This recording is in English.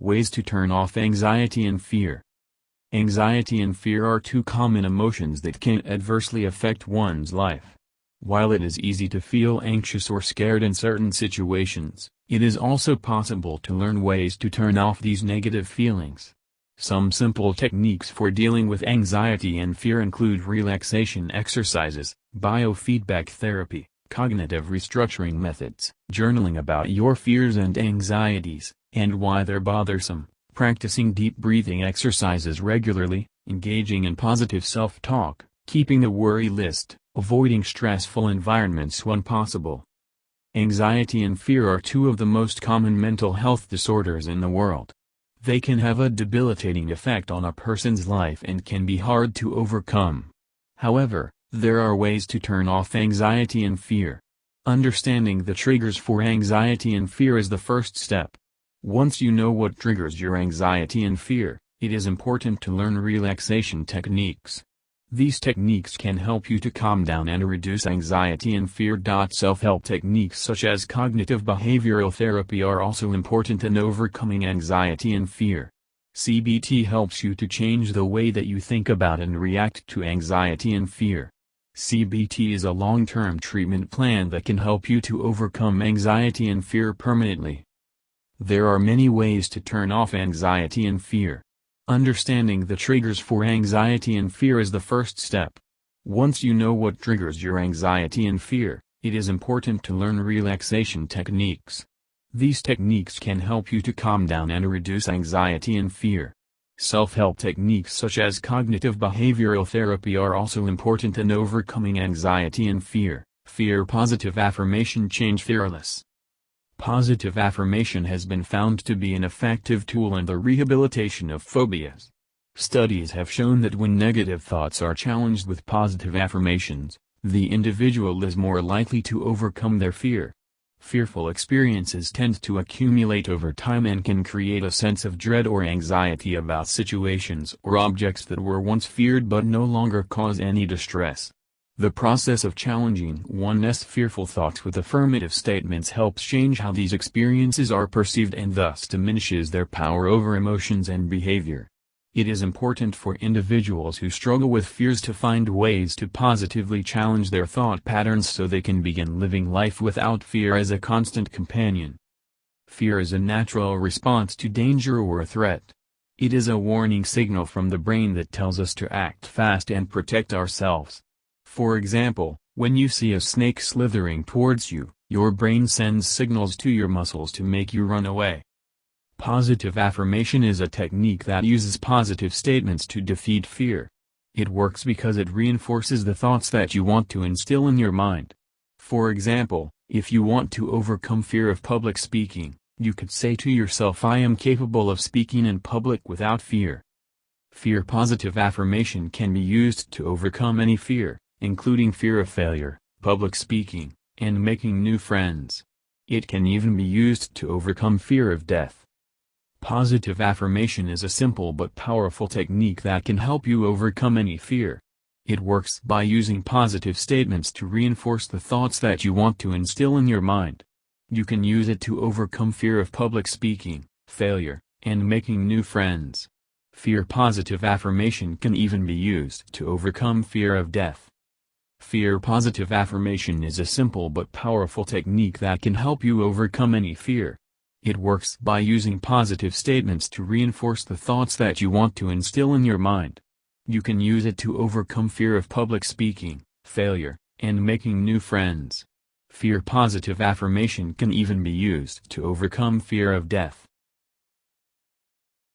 Ways to turn off anxiety and fear. Anxiety and fear are two common emotions that can adversely affect one's life. While it is easy to feel anxious or scared in certain situations, it is also possible to learn ways to turn off these negative feelings. Some simple techniques for dealing with anxiety and fear include relaxation exercises, biofeedback therapy, cognitive restructuring methods, journaling about your fears and anxieties, and why they're bothersome, practicing deep breathing exercises regularly, engaging in positive self-talk, keeping a worry list, avoiding stressful environments when possible. Anxiety and fear are two of the most common mental health disorders in the world. They can have a debilitating effect on a person's life and can be hard to overcome. However, there are ways to turn off anxiety and fear. Understanding the triggers for anxiety and fear is the first step. Once you know what triggers your anxiety and fear, it is important to learn relaxation techniques. These techniques can help you to calm down and reduce anxiety and fear. Self-help techniques such as cognitive behavioral therapy are also important in overcoming anxiety and fear. CBT helps you to change the way that you think about and react to anxiety and fear. CBT is a long-term treatment plan that can help you to overcome anxiety and fear permanently. There are many ways to turn off anxiety and fear. Understanding the triggers for anxiety and fear is the first step. Once you know what triggers your anxiety and fear, it is important to learn relaxation techniques. These techniques can help you to calm down and reduce anxiety and fear. Self-help techniques such as cognitive behavioral therapy are also important in overcoming anxiety and fear. Positive affirmation. Change fearless. Positive affirmation has been found to be an effective tool in the rehabilitation of phobias. Studies have shown that when negative thoughts are challenged with positive affirmations, the individual is more likely to overcome their fear. Fearful experiences tend to accumulate over time and can create a sense of dread or anxiety about situations or objects that were once feared but no longer cause any distress. The process of challenging one's fearful thoughts with affirmative statements helps change how these experiences are perceived and thus diminishes their power over emotions and behavior. It is important for individuals who struggle with fears to find ways to positively challenge their thought patterns so they can begin living life without fear as a constant companion. Fear is a natural response to danger or a threat. It is a warning signal from the brain that tells us to act fast and protect ourselves. For example, when you see a snake slithering towards you, your brain sends signals to your muscles to make you run away. Positive affirmation is a technique that uses positive statements to defeat fear. It works because it reinforces the thoughts that you want to instill in your mind. For example, if you want to overcome fear of public speaking, you could say to yourself, "I am capable of speaking in public without fear." Positive affirmation can be used to overcome any fear, including fear of failure, public speaking, and making new friends. It can even be used to overcome fear of death. Positive affirmation is a simple but powerful technique that can help you overcome any fear. It works by using positive statements to reinforce the thoughts that you want to instill in your mind. You can use it to overcome fear of public speaking, failure, and making new friends. Positive affirmation can even be used to overcome fear of death. Positive affirmation is a simple but powerful technique that can help you overcome any fear. It works by using positive statements to reinforce the thoughts that you want to instill in your mind. You can use it to overcome fear of public speaking, failure, and making new friends. Positive affirmation can even be used to overcome fear of death.